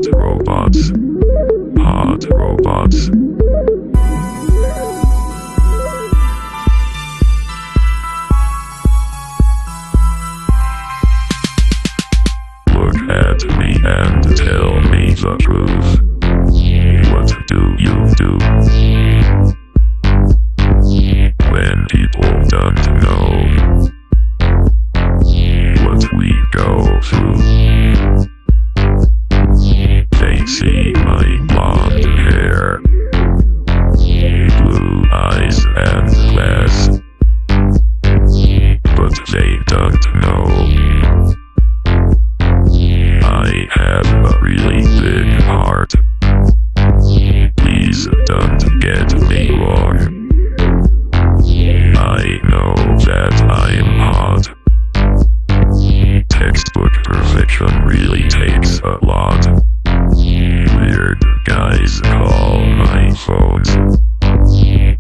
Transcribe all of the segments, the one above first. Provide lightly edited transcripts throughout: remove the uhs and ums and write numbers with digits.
Hot robots. Hot robots. Look at me and tell me the truth. What do you do when people don't know what we go through? They see my blonde hair, blue eyes and glass, but they don't know I have a really big heart. Please don't get me wrong. I know that I'm hot. Textbook perfection really takes a lot. Weird guys call my phones,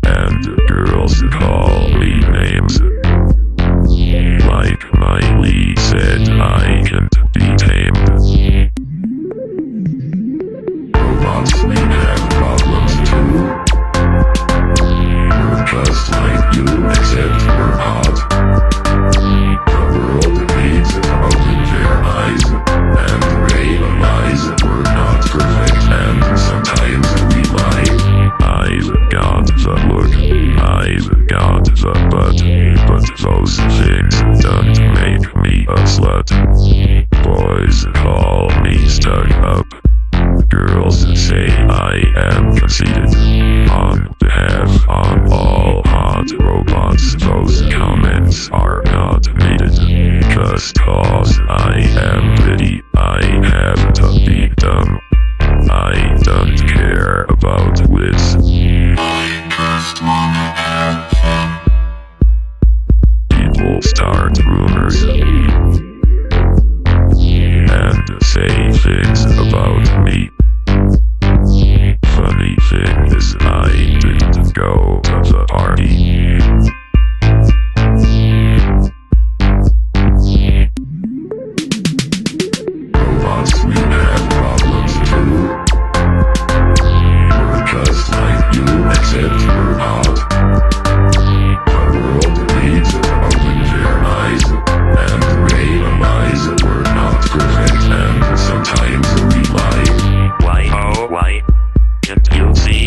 and girls call me names. Like Miley said, I can't be tamed. Robots may have problems too. We're just like you, except we're hot. The world needs to open their eyes and realize we're not perfect, and sometimes we lie. I've got the look, I've got the butt, but those things don't make me a slut. Boys call me stuck up. Girls say I am conceited. On behalf of all hot robots, those comments are not needed. Just cause I am pretty, I have to be dumb. I don't care about wits. I just wanna have fun. People start rumors and say things about me. Funny thing is, I didn't go to the party. Robots, we have problems too. We're just like you, except we're hot. The world needs to open their eyes and realize we're not perfect, and sometimes we lie. Why, oh, why? Can't you see?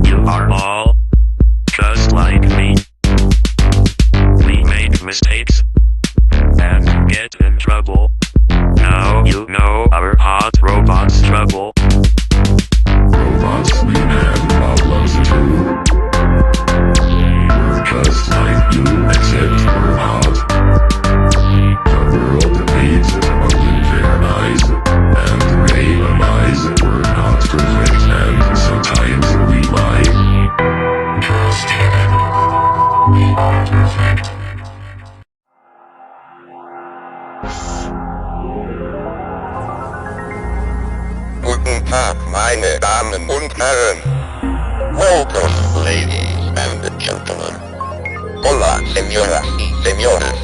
You are all just like me. We make mistakes and get in trouble. Now you know our hot robots' trouble. Robots, we have problems too. We're just like you, except we're hot. The world needs to open their eyes and realize we're not perfect, and sometimes we lie. Just kidding. We are perfect. Guten Tag, meine Damen und Herren. Welcome, ladies and gentlemen. Hola, señoras y señores.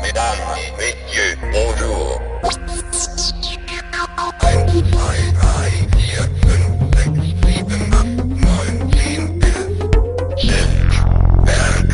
Mesdames et messieurs, bonjour. 1, 2, 3, 4, 5, 6, 7, 8, 9, 10, 11. Berg.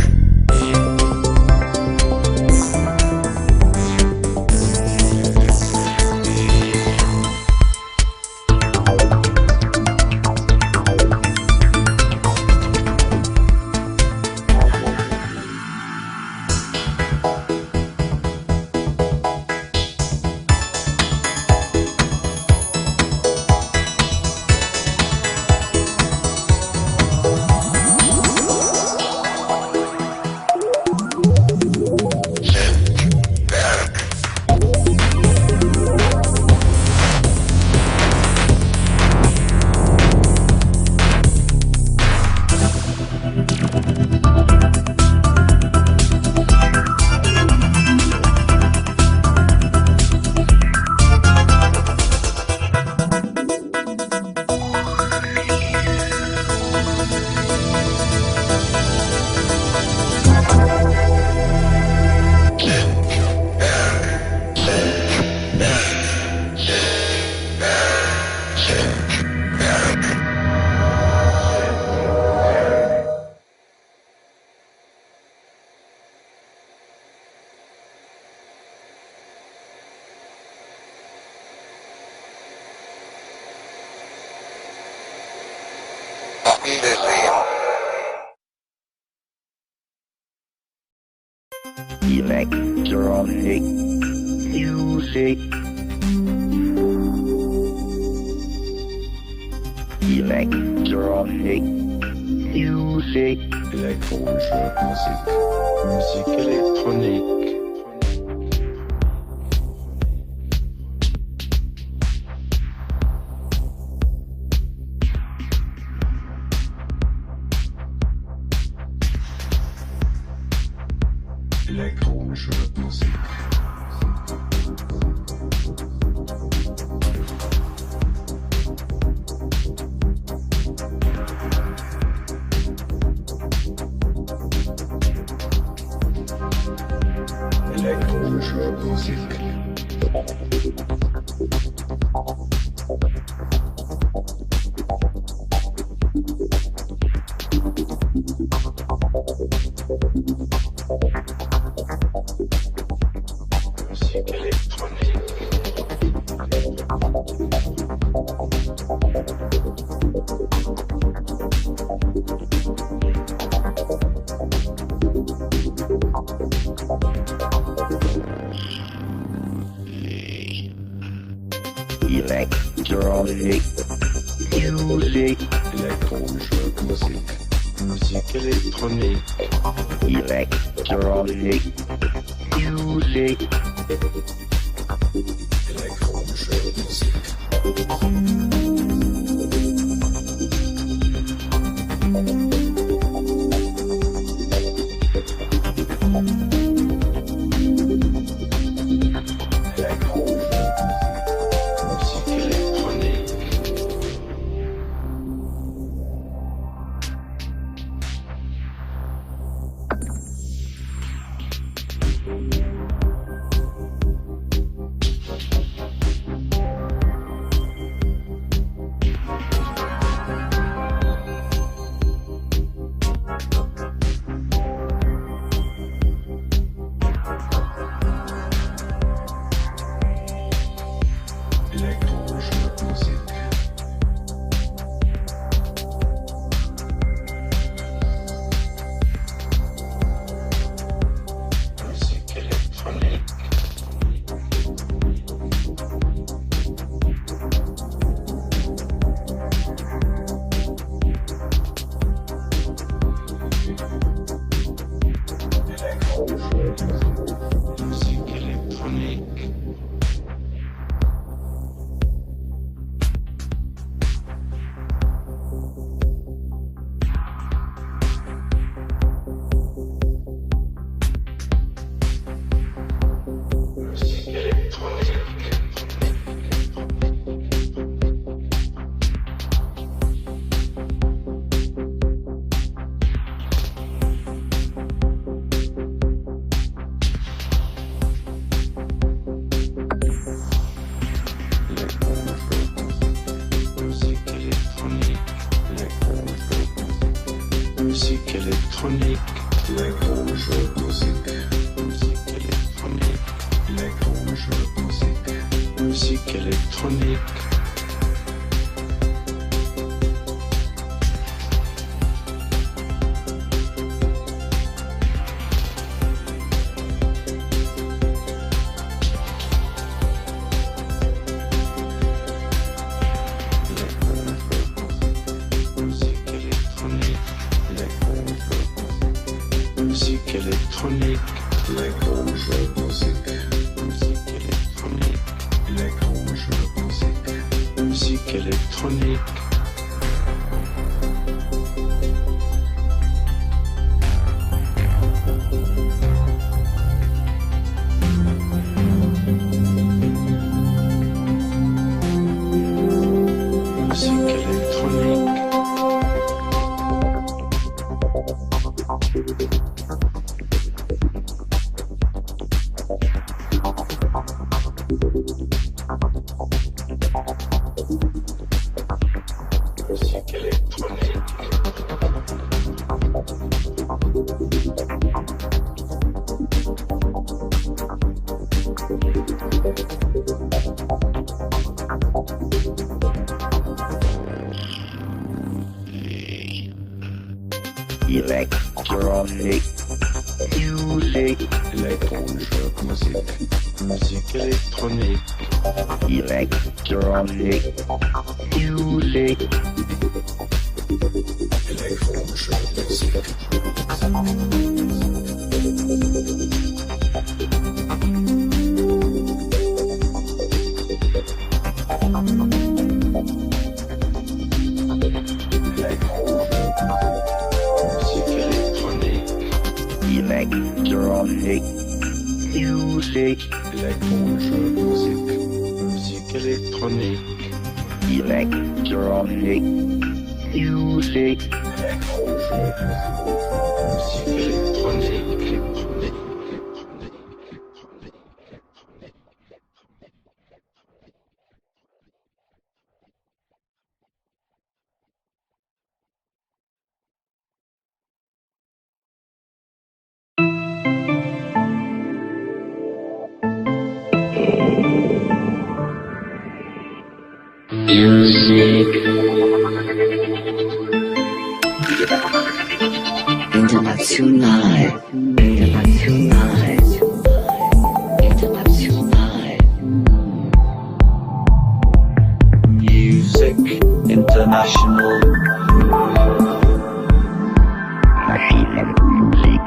Electronic music. Electronic music. Elektronische Musik, Musik Elektronik. Elektronische Musik. Elektronische Musik. Musik Elektronik. Electronic music. Elektronische Musik, Musik Elektronik. Electronic music. Elektronische Musik. Musik Elektronik, elektronische Musik, Musik Elektronik, elektronische Musik, Musik Elektronik. Musik Elektronik, elektronische Musik, Musik Elektronik, elektronische Musik, Musik Elektronik. Musik Elektronik. Musik Elektronik. Electronic music. Elektronische Musik, Musik elektronique, electronic music, elektronische Musik. Musik elektronique, electronic music, elektronische Musik, Musik elektronique, electronic music, Musik elektronique, elektronique. music, international, international, international, Music International. Maschinenmusik,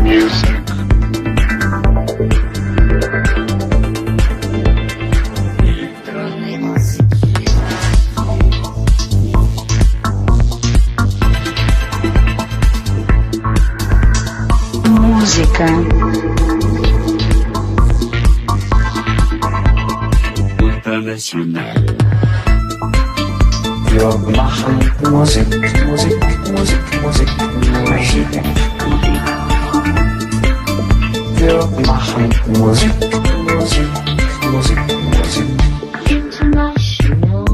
Music. Música. International. Wir machen Musik, Musik, Musik, Musik, Musik. Wir machen Musik, Musik, Musik, Musik. International.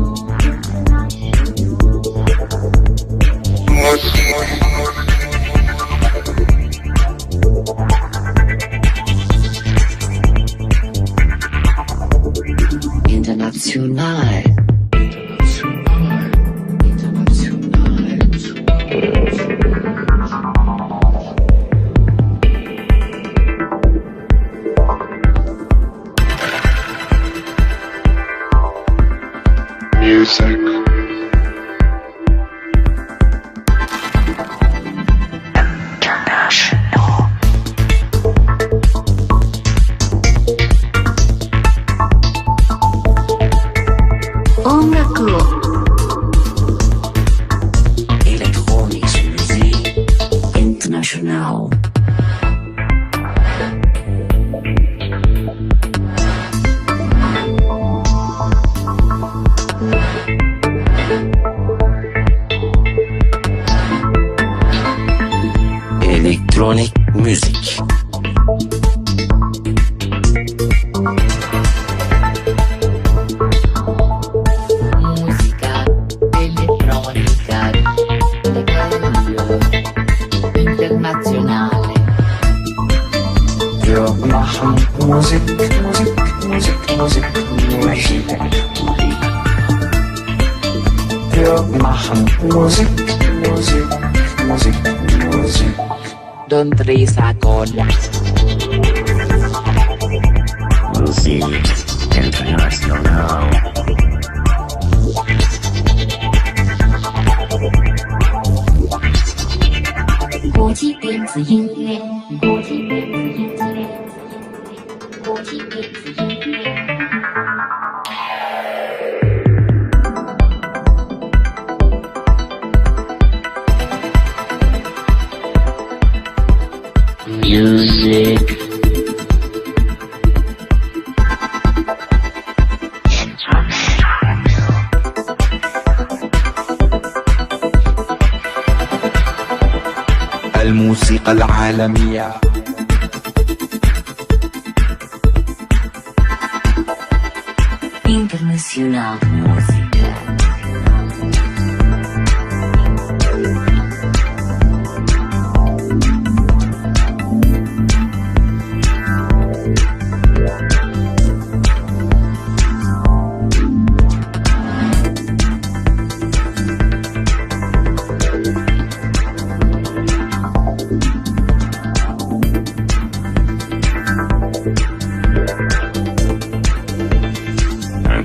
Music. Elektronische Musik. International. Electronic music. Musica elettronica internazionale. Wir machen Musik, Musik, Musik, Musik, Musik. Wir machen Musik, Musik, Musik, Musik. ดนตรีสากล music, international, 国际电子音乐，国际电子音乐，国际电子音乐。music, الموسيقى العالمية. International música.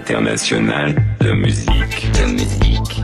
international de musique.